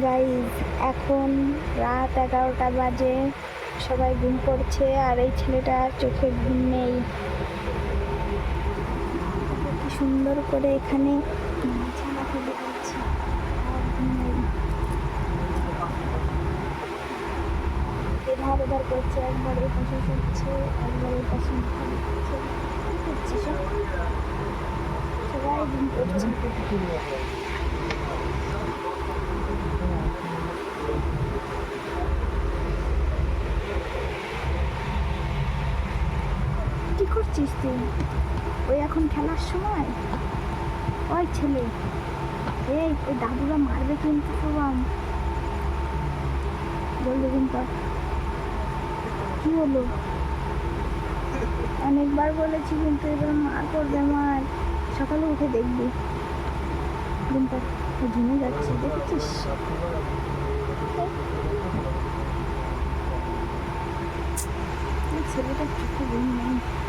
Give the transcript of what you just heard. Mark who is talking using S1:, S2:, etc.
S1: Guys এখন রাত 11টা বাজে, সবাই ঘুম পড়ছে আর এই ছেলেটার চোখে ঘুম নেই। কি সুন্দর করে এখানে বিছানা ফেলে দিচ্ছে আর ঘুম নেই। এধার ওধার করছে, একবার এই পাশে শুচ্ছে, একবার এই পাশে করছে। কি করছে সব? সবাই ঘুম পড়ছে। কি করছিস তুই? ওই এখন খেলার সময়? ওই ছেলে, এই ওই দাদুরা মারবে কিন্তু শুভম, জলদি কিন্তু। কি হলো? অনেকবার বলেছি কিন্তু এবার মার করবে, মার। সকালে উঠে দেখবি কিন্তু ঘুমে যাচ্ছে, দেখেছিস? ছেলেটা চোখে ঘুম নেই।